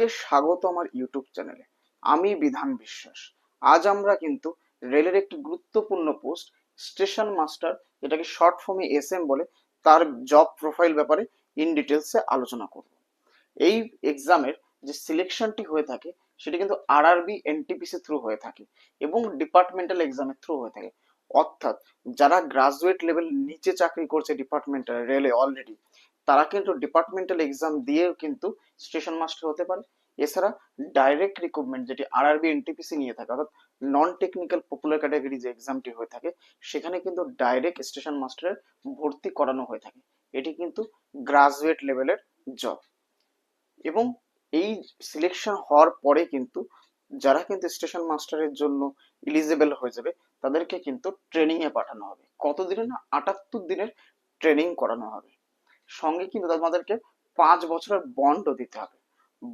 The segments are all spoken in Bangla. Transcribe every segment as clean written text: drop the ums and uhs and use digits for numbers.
সকলকে স্বাগত আমার ইউটিউব চ্যানেলে। আমি বিধান বিশ্বাস। আজ আমরা কিন্তু রেলের একটি গুরুত্বপূর্ণ পোস্ট, স্টেশন মাস্টার, যেটাকে শর্ট ফর্মে এসএম বলে, তার জব প্রোফাইল ব্যাপারে ইন ডিটেলসে আলোচনা করব। এই এক্সামের যে সিলেকশনটি হয়ে থাকে সেটি কিন্তু আরআরবি এনটিপিসি থ্রু হয়ে থাকে এবং ডিপার্টমেন্টাল এক্সামের থ্রু হয়ে থাকে। অর্থাৎ যারা গ্রাজুয়েট লেভেল নিচে চাকরি করছে ডিপার্টমেন্টাল রেলে অলরেডি, তারা কিন্তু ডিপার্টমেন্টাল এক্সাম দিয়েও কিন্তু স্টেশন মাস্টার হতে পারে। এছাড়া ডাইরেক্ট রিক্রুটমেন্ট যেটি আরআরবি এনটিপিসি নিয়ে থাকে, অর্থাৎ নন টেকনিক্যাল পপুলার ক্যাটাগরি যে এক্সামটি হয়ে থাকে, সেখানে কিন্তু ডাইরেক্ট স্টেশন মাস্টারের ভর্তি করানো হয়ে থাকে। এটি কিন্তু গ্রাজুয়েট লেভেলের জব। এবং এই সিলেকশন হওয়ার পরে কিন্তু যারা কিন্তু স্টেশন মাস্টারের জন্য এলিজিবল হয়ে যাবে, তাদেরকে কিন্তু ট্রেনিং এ পাঠানো হবে। কত দিনের? না, 78 দিনের ট্রেনিং করানো হবে। সঙ্গে কিন্তু তোমাদেরকে 5 বছরের বন্ডও দিতে হবে।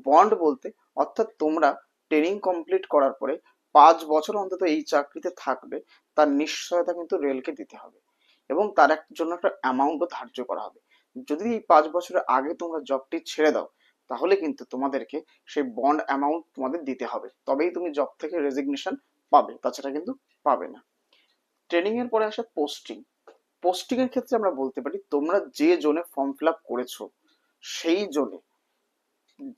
বন্ড বলতে অর্থাৎ তোমরা ট্রেনিং কমপ্লিট করার পরে 5 বছর অন্তত এই চাকরিতে থাকবে, তার নিশ্চয়তা কিন্তু রেলকে দিতে হবে এবং তার জন্য একটা অ্যামাউন্টও ধার্য করা হবে। যদি এই 5 বছরের আগে তোমরা জবটি ছেড়ে দাও, তাহলে কিন্তু তোমাদেরকে সেই বন্ড অ্যামাউন্ট তোমাদের দিতে হবে, তবেই তুমি জব থেকে রেজিগনেশন পাবে, তাছাড়া কিন্তু পাবে না। ট্রেনিং এর পরে আসে পোস্টিং। পোস্টিং এর ক্ষেত্রে আমরা বলতে পারি, তোমরা যে জোনে ফর্ম ফিল আপ করেছো সেই জোনে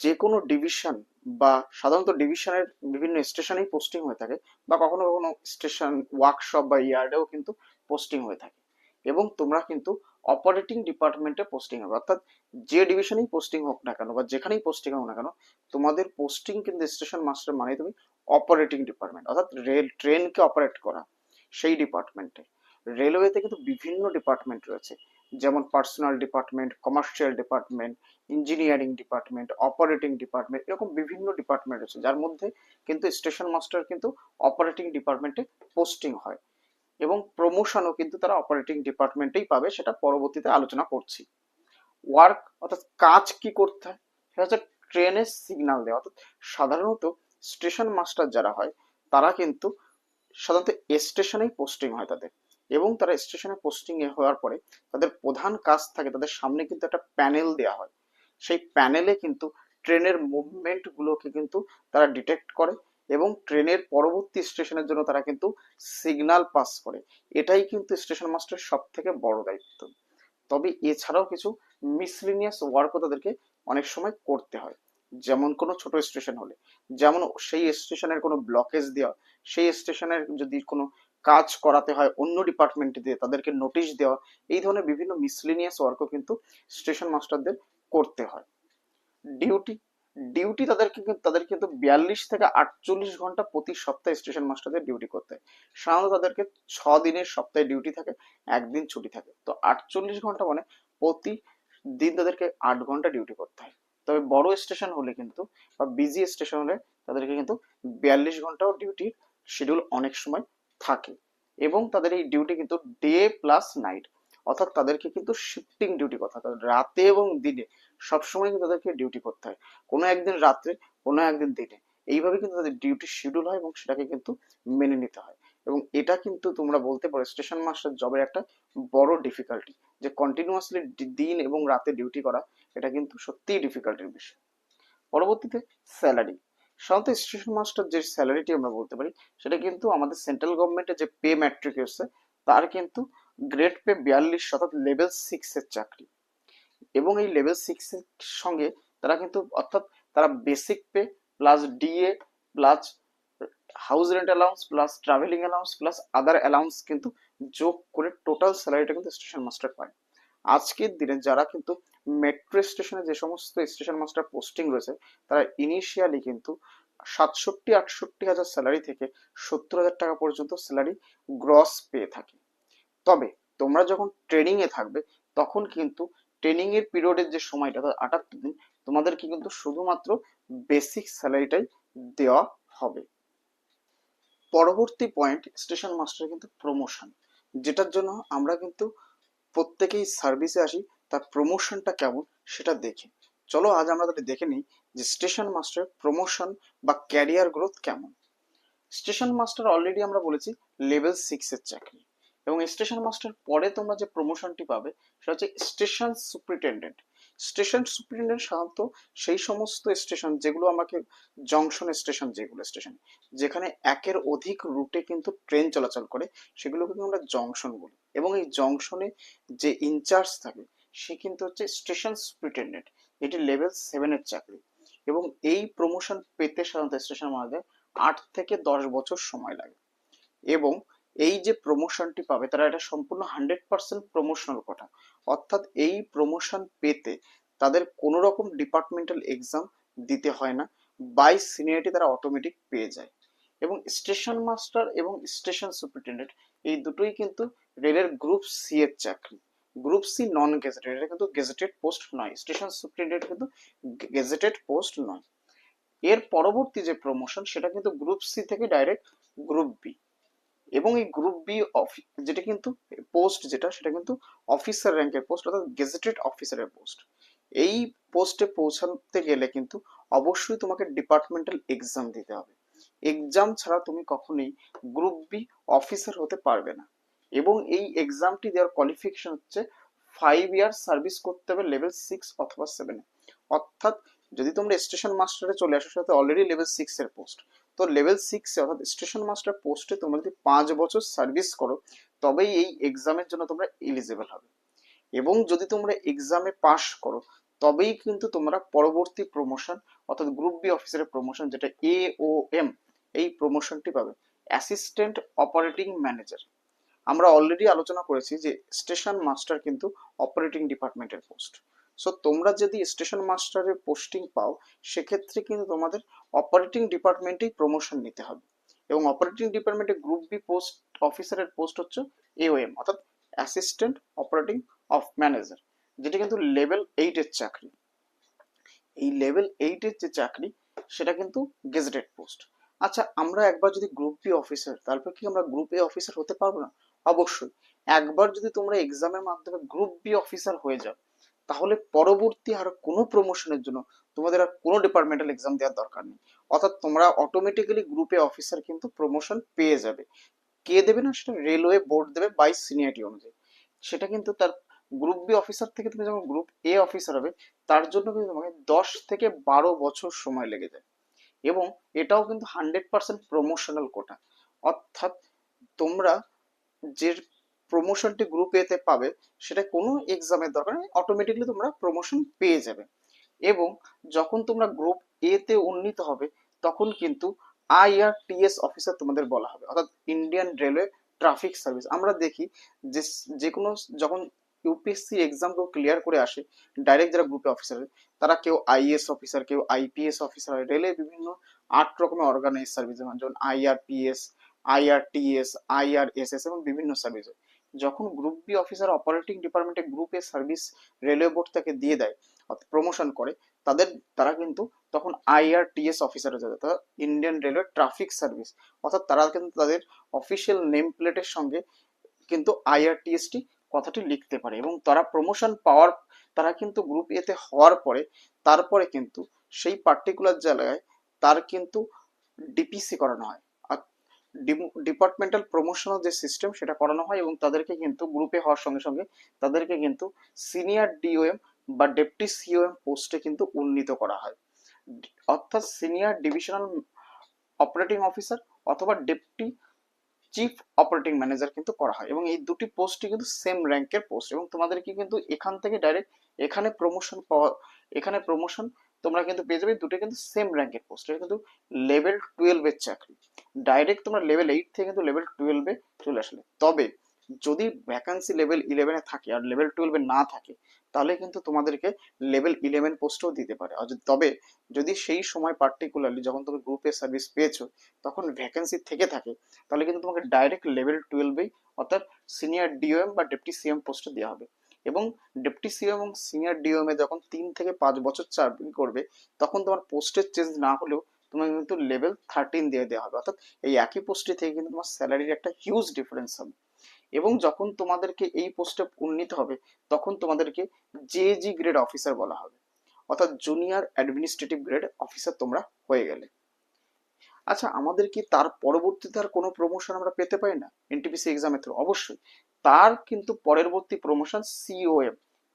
যে কোনো ডিভিশন বা সাধারণত ডিভিশনের বিভিন্ন স্টেশনেই পোস্টিং হয়ে থাকে, বা কখনো কখনো স্টেশন ওয়ার্কশপ বা ইয়ার্ডেও কিন্তু পোস্টিং হয়ে থাকে। এবং তোমরা কিন্তু অপারেটিং ডিপার্টমেন্টে পোস্টিং হবে, অর্থাৎ যে ডিভিশনেই পোস্টিং হোক না কেন বা যেখানেই পোস্টিং হোক না কেন, তোমাদের পোস্টিং কিন্তু স্টেশন মাস্টার মানে তুমি অপারেটিং ডিপার্টমেন্ট, অর্থাৎ রেল ট্রেনকে অপারেট করা সেই ডিপার্টমেন্টে। রেলওয়েতে কিন্তু বিভিন্ন ডিপার্টমেন্ট রয়েছে, যেমন personal department, commercial department, engineering department, operating department, এরকম বিভিন্ন ডিপার্টমেন্ট আছে, যার মধ্যে কিন্তু স্টেশন মাস্টার কিন্তু অপারেটিং ডিপার্টমেন্টে পোস্টিং হয় এবং প্রমোশনও কিন্তু তারা অপারেটিং ডিপার্টমেন্টেই পাবে, সেটা পরবর্তীতে আলোচনা করছি। ওয়ার্ক অর্থাৎ কাজ কি করতে হয়, সেটা হচ্ছে ট্রেনের সিগন্যাল দেওয়া। অর্থাৎ সাধারণত স্টেশন মাস্টার যারা হয়, তারা কিন্তু সাধারণত স্টেশনেই পোস্টিং হয় তাদের, এবং তারা স্টেশনে পোস্টিং এ হওয়ার পরে তাদের প্রধান কাজ থাকে, তাদের সামনে কিন্তু একটা প্যানেল দেওয়া হয়। সেই প্যানেলে কিন্তু ট্রেনের মুভমেন্ট গুলোকে কিন্তু তারা ডিটেক্ট করে এবং ট্রেনের পরবর্তী স্টেশনের জন্য তারা কিন্তু সিগন্যাল পাস করে। এটাই কিন্তু স্টেশন মাস্টারের সব থেকে বড় দায়িত্ব। তবে এছাড়াও কিছু মিসলিনিয়াস ওয়ার্কও তাদেরকে অনেক সময় করতে হয়। যেমন কোনো ছোট স্টেশন হলে, যেমন সেই স্টেশনের কোনো ব্লকেজ দেওয়া, সেই স্টেশনের যদি কোনো কাজ করাতে হয় অন্য ডিপার্টমেন্টে দিয়ে, তাদেরকে নোটিশ দেওয়া, এই ধরনের বিভিন্ন মিসলিনিয়াস ওয়ার্কও কিন্তু স্টেশন মাস্টারদের করতে হয়। ডিউটি ডিউটি তাদের কিন্তু 42 থেকে 48 ঘন্টা প্রতি সপ্তাহে স্টেশন মাস্টারদের ডিউটি করতে হয়। সাধারণত তাদেরকে 6 দিনের সপ্তাহে ডিউটি থাকে, একদিন ছুটি থাকে, তো 48 ঘন্টা মানে প্রতিদিন তাদেরকে 8 ঘন্টা ডিউটি করতে হয়। তবে বড় স্টেশন হলে কিন্তু বা বিজি স্টেশন হলে তাদেরকে কিন্তু 42 ঘন্টাও ডিউটির শিডিউল অনেক সময় থাকে। এবং তাদের এই ডিউটি কিন্তু ডে প্লাস নাইট, অর্থাৎ তাদেরকে কিন্তু শিফটিং ডিউটি কথা, রাতে এবং দিনে সবসময় কিন্তু তাদেরকে ডিউটি করতে হয়, কোনো একদিন রাত্রে, কোনো একদিন দিনে, এইভাবে কিন্তু তাদের ডিউটি শিডিউল হয় এবং সেটাকে কিন্তু মেনে নিতে হয়। এবং এটা কিন্তু তোমরা বলতে পারো স্টেশন মাস্টার জবের একটা বড় ডিফিকাল্টি, যে কন্টিনিউয়াসলি দিন এবং রাতে ডিউটি করা, এটা কিন্তু সত্যিই ডিফিকাল্টির বিষয়। পরবর্তীতে স্যালারি। সাধারণত স্টেশন মাস্টার যে স্যালারিটি আমরা বলতে পারি, সেটা কিন্তু আমাদের সেন্ট্রাল গভর্নমেন্টের যে পে ম্যাট্রিক এসছে, তার কিন্তু গ্রেড পে 42, অর্থাৎ লেভেল 6 এর চাকরি। এবং এই লেভেল 6 এর সঙ্গে তারা কিন্তু, অর্থাৎ তারা basic pay plus DA plus house rent allowance plus travelling allowance plus আদার অ্যালাউন্স কিন্তু যোগ করে টোটাল স্যালারিটা কিন্তু স্টেশন মাস্টার পায়। আজকের দিনে যারা কিন্তু মেট্রো স্টেশনে যে সমস্ত স্টেশন মাস্টার পোস্টিং রয়েছে, তারা ইনিশিয়ালি কিন্তু 67-68 হাজার স্যালারি থেকে 70 হাজার টাকা পর্যন্ত স্যালারি গ্রস পেয়ে থাকে। তবে তোমরা যখন ট্রেনিং এ থাকবে, তখন কিন্তু ট্রেনিং এর পিরিয়ডের যে সময়টা, অর্থাৎ 78 দিন, তোমাদেরকে কিন্তু শুধুমাত্র বেসিক স্যালারিটাই দেওয়া হবে। পরবর্তী পয়েন্ট, স্টেশন মাস্টার কিন্তু প্রমোশন, যেটার জন্য আমরা কিন্তু প্রত্যেকেই সার্ভিসে আসি, তার প্রমোশনটা কেমন সেটা দেখে। চলো আজ আমরা তাহলে দেখে নিই যে স্টেশন মাস্টার প্রমোশন বা ক্যারিয়ার গ্রোথ কেমন। স্টেশন মাস্টার অলরেডি আমরা বলেছি লেভেল 6 এর চাকরি, এবং স্টেশন মাস্টার পরে তোমরা যে প্রমোশনটি পাবে সেটা হচ্ছে স্টেশন সুপ্রিটেন্ডেন্ট। স্টেশন সুপারিনটেন্ডেন্ট সাধারণত সেই সমস্ত স্টেশন যেগুলো আমাকে জংশন স্টেশন, যেগুলো স্টেশন যেখানে একের অধিক রুটে কিন্তু ট্রেন চলাচল করে সেগুলোকে কিন্তু আমরা জংশন বলি। এবং এই জংশনে যে ইনচার্জ থাকে সে কিন্তু হচ্ছে স্টেশন সুপারিনটেন্ডেন্ট, এটি লেভেল 7-এর চাকরি। এবং এই প্রমোশন পেতে সাধারণত স্টেশন মাঝে 8 থেকে 10 বছর সময় লাগে। এবং এই যে প্রমোশনটি পাবে তারা এটা সম্পূর্ণ 100% প্রমোশনাল কোটা, অর্থাৎ এই প্রমোশন পেতে তাদের কোনো রকম ডিপার্টমেন্টাল এক্সাম দিতে হয় না, বাই সিনিয়রিটি তারা অটোমেটিক পেয়ে যায়। এবং স্টেশন মাস্টার এবং স্টেশন সুপারিনটেন্ডেন্ট এই দুটোই কিন্তু রেলের গ্রুপ সি এর চাকরি। গ্রুপ সি নন গেজেটেড, এটা কিন্তু গেজেটেড পোস্ট নয়, স্টেশন সুপারিনটেন্ডেন্ট কিন্তু গেজেটেড পোস্ট নয়। এর পরবর্তী যে প্রমোশন সেটা কিন্তু গ্রুপ সি থেকে ডাইরেক্ট গ্রুপ বি। এবং এই গ্রুপ বি যেটা কিন্তু পোস্ট যেটা সেটা কিন্তু অফিসার র্যাঙ্কের পোস্ট, অর্থাৎ গেজেটেড অফিসারের পোস্ট। এই পোস্টে পৌঁছাতে গেলে কিন্তু অবশ্যই তোমাকে ডিপার্টমেন্টাল এক্সাম দিতে হবে। এক্সাম ছাড়া তুমি কখনোই গ্রুপ বি অফিসার হতে পারবে না। এবং এই এক্সামটি দেওয়ার কোয়ালিফিকেশন হচ্ছে 5 ইয়ার সার্ভিস করতে হবে লেভেল 6 অথবা 7-এ। অর্থাৎ যদি তোমরা স্টেশন মাস্টারে চলে আসো সাথে অলরেডি লেভেল 6 এর পোস্ট, তো লেভেল 6-এ অর্থাৎ স্টেশন মাস্টার পোস্টে তোমরা যদি 5 বছর সার্ভিস করো তবেই এই এক্সামের জন্য তোমরা এলিজিবল হবে। এবং যদি তোমরা এক্সামে পাস করো তবেই কিন্তু তোমরা পরবর্তী প্রমোশন অর্থাৎ গ্রুপ বি অফিসারের প্রমোশন যেটা AOM, এই প্রমোশনটি পাবে, অ্যাসিস্ট্যান্ট অপারেটিং ম্যানেজার। আমরা অলরেডি আলোচনা করেছি যে স্টেশন মাস্টার কিন্তু অপারেটিং ডিপার্টমেন্টের পোস্ট। সো তোমরা যদি স্টেশন মাস্টারের পোস্টিং পাও সেক্ষেত্রে কিন্তু তোমাদের অপারেটিং ডিপার্টমেন্টেই প্রমোশন নিতে হবে। এবং অপারেটিং ডিপার্টমেন্টে গ্রুপ বি পোস্ট অফিসারের পোস্ট হচ্ছে AOM, অর্থাৎ অ্যাসিস্ট্যান্ট অপারেটিং অফ ম্যানেজার, যেটা কিন্তু লেভেল 8-এর চাকরি। এই লেভেল 8-এর যে চাকরি সেটা কিন্তু গেজেটেড পোস্ট। আচ্ছা, আমরা একবার যদি গ্রুপ বি অফিসার, তারপর কি আমরা গ্রুপ এ অফিসার হতে পারবো না? অবশ্যই। একবার যদি তোমরা এক্সামের মাধ্যমে গ্রুপ বি অফিসার হয়ে যাও তাহলে পরবর্তী আর কোনো প্রমোশনের জন্য তোমাদের আর কোনো ডিপার্টমেন্টাল এক্সাম দেওয়ার দরকার নেই। অর্থাৎ তোমরা অটোমেটিক্যালি গ্রুপ এ অফিসার কিন্তু প্রমোশন পেয়ে যাবে। কে দেবে না, সেটা রেলওয়ে বোর্ড দেবে বাই সিনিয়রিটি অনুযায়ী। সেটা কিন্তু তার গ্রুপ বি অফিসার থেকে তুমি যখন গ্রুপ এ অফিসার হবে তার জন্য কিন্তু তোমাকে 10 থেকে 12 বছর সময় লেগে যায়। এবং এটাও কিন্তু 100% প্রমোশনাল কোটা, অর্থাৎ তোমরা যে প্রমোশনটি গ্রুপ এ তে পাবে সেটা কোনো এক্সামের দরকার নেই, অটোমেটিকলি তোমরা প্রমোশন পেয়ে যাবে। এবং যখন তোমরা গ্রুপ এ তে উন্নীত হবে তখন কিন্তু IRTS অফিসার তোমাদের বলা হবে, অর্থাৎ ইন্ডিয়ান রেলওয়ে ট্রাফিক সার্ভিস। আমরা দেখি যে যে কোনো যখন ইউপিএসসি এক্সাম কেউ ক্লিয়ার করে আসে ডাইরেক্ট যারা গ্রুপে অফিসার তারা কেউ IAS অফিসার, কেউ IPS অফিসার হয়। রেলে বিভিন্ন 8 রকমের অর্গানাইজ সার্ভিস যেমন IRPS, IRTS, IRSS এবং বিভিন্ন সার্ভিস হয়। যখন গ্রুপ বি অফিসার অপারেটিং ডিপার্টমেন্টে group a service railway board তাকে দিয়ে দেয় প্রমোশন করে, তাদের তারা কিন্তু তখন IRTS অফিসার হয়ে যাবে, ইন্ডিয়ান রেলওয়ে ট্রাফিক সার্ভিস। অর্থাৎ তারা কিন্তু তাদের অফিসিয়াল নেম প্লেটের সঙ্গে কিন্তু IRTSটি কথাটি লিখতে পারে। এবং তারা প্রমোশন পাওয়ার, তারা কিন্তু গ্রুপ এতে হওয়ার পরে তারপরে কিন্তু সেই পার্টিকুলার জায়গায় তার কিন্তু ডিপিসি করানো হয়, আর ডিপার্টমেন্টাল প্রমোশনাল যে সিস্টেম সেটা করানো হয়। এবং তাদেরকে কিন্তু গ্রুপে হওয়ার সঙ্গে সঙ্গে তাদেরকে কিন্তু সিনিয়র DOM বা ডেপুটি COM পোস্টে কিন্তু উন্নীত করা হয়, অর্থাৎ সিনিয়র ডিভিশনাল অপারেটিং অফিসার অথবা ডেপুটি চিফ অপারেটিং ম্যানেজার কিন্তু করা হয়। এবং এই দুটি পোস্টই কিন্তু সেম র্যাঙ্কের পোস্ট। এবং তোমাদেরকে কিন্তু এখান থেকে ডাইরেক্ট এখানে প্রমোশন পাওয়া, এখানে প্রমোশন তোমরা কিন্তু পেয়ে যাবে, দুটো কিন্তু সেম র্যাঙ্কের পোস্ট। এটা কিন্তু লেভেল 12-এর চাকরি। ডাইরেক্ট তোমরা লেভেল 8 থেকে কিন্তু লেভেল 12-এ চলে আসলে। তবে যদি ভ্যাকান্সি লেভেল 11-এ থাকে আর লেভেল 12-এ না থাকে তাহলে কিন্তু তোমাদেরকে লেভেল 11 পোস্টও দিতে পারে। আর তবে যদি সেই সময় পার্টিকুলারলি যখন তুমি গ্রুপে সার্ভিস পেয়েছো তখন ভ্যাকেন্সি থেকে থাকে তাহলে কিন্তু তোমাকে ডাইরেক্ট লেভেল 12-এই অর্থাৎ সিনিয়র DOM বা ডেপুটি CM পোস্টে দেওয়া হবে। এবং ডেপুটি CM এবং সিনিয়র DOM এ যখন 3 থেকে 5 বছর চাকরি করবে তখন তোমার পোস্টের চেঞ্জ না হলেও তোমাকে কিন্তু লেভেল 13 দিয়ে দেওয়া হবে, অর্থাৎ এই একই পোস্টে থেকে কিন্তু তোমার স্যালারির একটা হিউজ ডিফারেন্স হবে। এবং যখন তোমাদেরকে এই পোস্টে উন্নীত হবে তখন তোমাদেরকে JG গ্রেড অফিসার বলা হবে, অর্থাৎ জুনিয়র অ্যাডমিনিস্ট্রেটিভ গ্রেড অফিসার তোমরা হয়ে গেলে। আচ্ছা, আমাদের কি তার পরবর্তীতে আর কোনো প্রমোশন আমরা পেতে পারি না NTPC এক্সামের থ্রু? অবশ্যই। তার কিন্তু পরবর্তী promotion COM,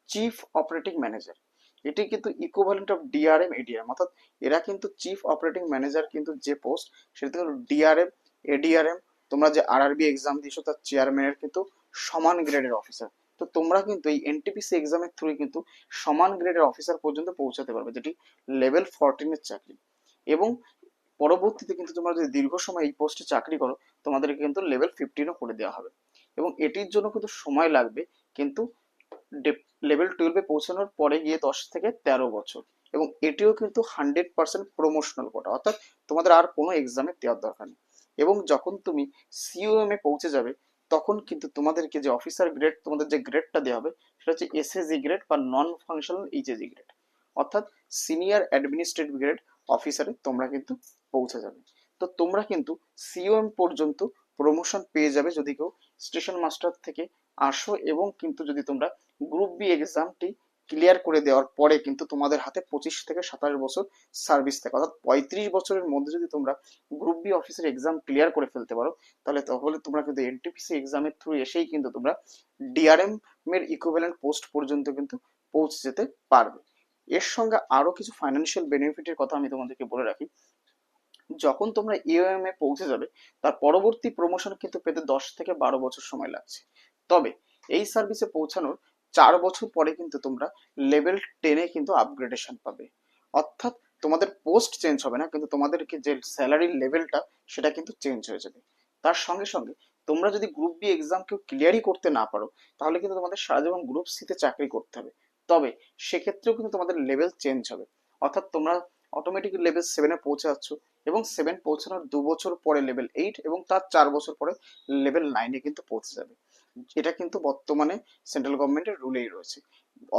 chief operating manager. এটি কিন্তু ইকুইভ্যালেন্ট অফ ডিআরএম এডিআরএম, অর্থাৎ এরা কিন্তু চিফ অপারেটিং ম্যানেজার কিন্তু যে পোস্ট সেটা কিন্তু ডিআরএম এডিআরএম, তোমরা যে আরআরবি এক্সাম দিয়েছো তার চেয়ারম্যানের কিন্তু সমান গ্রেডের অফিসার। তো তোমরা কিন্তু এই এনটিপিসি এক্সামের থ্রু কিন্তু সমান গ্রেডের অফিসার পর্যন্ত পৌঁছাতে পারবে, যেটি লেভেল 14 এর চাকরি। এবং পরবর্তীতে কিন্তু তোমরা যদি দীর্ঘ সময় এই পোস্টে চাকরি করো, তোমাদেরকে কিন্তু লেভেল 15ও করে দেওয়া হবে। এবং এটির জন্য কিন্তু সময় লাগবে, কিন্তু লেভেল 12-এ পৌঁছানোর পরে গিয়ে 10 থেকে 13 বছর। এবং এটিও কিন্তু 100% প্রমোশনাল কোটা, অর্থাৎ তোমাদের আর কোনো এক্সামে দেওয়ার দরকার নেই। এবং যখন তুমি সিওএম এ পৌঁছে যাবে, তখন কিন্তু তোমাদেরকে যে অফিসার গ্রেড, তোমাদের যে গ্রেডটা দেওয়া হবে সেটা হচ্ছে এসএসজি গ্রেড বা নন ফাংশনাল এইচএসজি গ্রেড, অর্থাৎ সিনিয়র অ্যাডমিনিস্ট্রেটিভ গ্রেড অফিসারে তোমরা কিন্তু পৌঁছে যাবে। তো তোমরা কিন্তু সিওএম পর্যন্ত প্রমোশন পেয়ে যাবে যদি কেউ স্টেশন মাস্টার থেকে আসো। এবং কিন্তু যদি তোমরা গ্রুপ বি এক্সামটি ক্লিয়ার করে দেওয়ার পরে কিন্তু তোমাদের হাতে 25 থেকে 27 বছর সার্ভিস থাকে, অর্থাৎ 35 বছরের মধ্যে যদি তোমরা গ্রুপ বি অফিসের এক্সাম ক্লিয়ার করে ফেলতে পারো, তাহলে তোমরা কিন্তু এনটিপিসি এক্সামের থ্রু এসেই কিন্তু তোমরা ডিআরএম এর ইকুইভ্যালেন্ট পোস্ট পর্যন্ত কিন্তু পৌঁছে যেতে পারবে। এর সঙ্গে আরো কিছু ফাইন্যান্সিয়াল বেনিফিটের কথা আমি তোমাদেরকে বলে রাখি। যখন তোমরা ইওএম এ পৌঁছে যাবে, তার পরবর্তী প্রমোশন কিন্তু পেতে 10 থেকে 12 বছর সময় লাগছে। তবে এই সার্ভিসে পৌঁছানোর 4 বছর পরে কিন্তু তোমরা লেভেল 10-এ কিন্তু আপগ্রেডেশন পাবে, অর্থাৎ তোমাদের পোস্ট চেঞ্জ হবে না, কিন্তু তোমাদেরকে যে স্যালারির লেভেলটা সেটা কিন্তু চেঞ্জ হয়ে যাবে। তার সঙ্গে সঙ্গে তোমরা যদি গ্রুপ বি এক্সাম কেউ ক্লিয়ারই করতে না পারো, তাহলে কিন্তু তোমাদের সারা জীবন গ্রুপ সিতে চাকরি করতে হবে। তবে সেক্ষেত্রেও কিন্তু তোমাদের লেভেল চেঞ্জ হবে, অর্থাৎ তোমরা অটোমেটিক লেভেল 7-এ পৌঁছে যাচ্ছ, এবং 7 পৌঁছানোর 2 বছর পরে লেভেল 8, এবং তার 4 বছর পরে লেভেল 9-এ কিন্তু পৌঁছে যাবে। এটা কিন্তু বর্তমানে সেন্ট্রাল গভর্নমেন্টের রুলেই রয়েছে।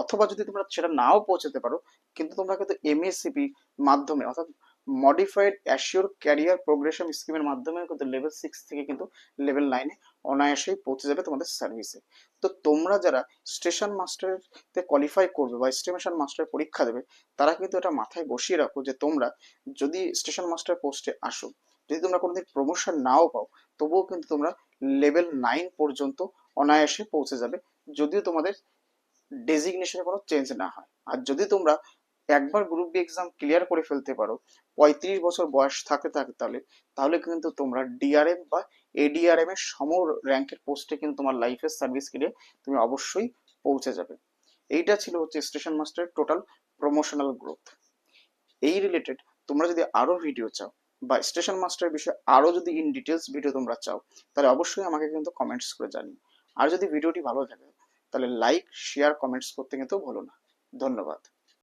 অথবা যদি তোমরা সেটা নাও পৌঁছাতে পারো, কিন্তু তোমরা কিন্তু এমএসসিপি মাধ্যমে, অর্থাৎ মডিফাইড অ্যাসিওর ক্যারিয়ার প্রোগ্রেশন স্কিমের মাধ্যমে কিন্তু লেভেল 6 থেকে কিন্তু লেভেল 9-এ অনায়াসেই পৌঁছে যাবে তোমাদের সার্ভিসে। তো তোমরা যারা স্টেশন মাস্টারতে কোয়ালিফাই করবে বা স্টেশন মাস্টার পরীক্ষা দেবে, তারা কিন্তু এটা মাথায় বসিয়ে রাখো যে তোমরা যদি স্টেশন মাস্টার পোস্টে আসো, যদি তোমরা কোনোদিন প্রমোশন নাও পাও, তবুও কিন্তু তোমরা লেভেল 9 পর্যন্ত অনায়াসে পৌঁছে যাবে, যদিও তোমাদের ডেজিগনেশনে কোনো চেঞ্জ না হয়। আর যদি তোমরা একবার গ্রুপ বি এক্সাম ক্লিয়ার করে ফেলতে পারো 35 বছর বয়স থাকতে থাকতে, তাহলে কিন্তু তোমরা ডিআরএম বা এডিআরএম এর সম র্যাঙ্কের পোস্টে কিন্তু তোমার লাইফের সার্ভিস কেরিয়ার তুমি অবশ্যই পৌঁছে যাবে। এইটা ছিল হচ্ছে স্টেশন মাস্টারের টোটাল প্রমোশনাল গ্রোথ। এই রিলেটেড তোমরা যদি আরো ভিডিও চাও, বা স্টেশন মাস্টারের বিষয়ে আরো যদি ইন ডিটেলস ভিডিও তোমরা চাও, তাহলে অবশ্যই আমাকে কিন্তু কমেন্টস করে জানিও। আর যদি ভিডিওটি ভালো লাগে, তাহলে লাইক শেয়ার কমেন্টস করতে কিন্তু ভুলো না। ধন্যবাদ।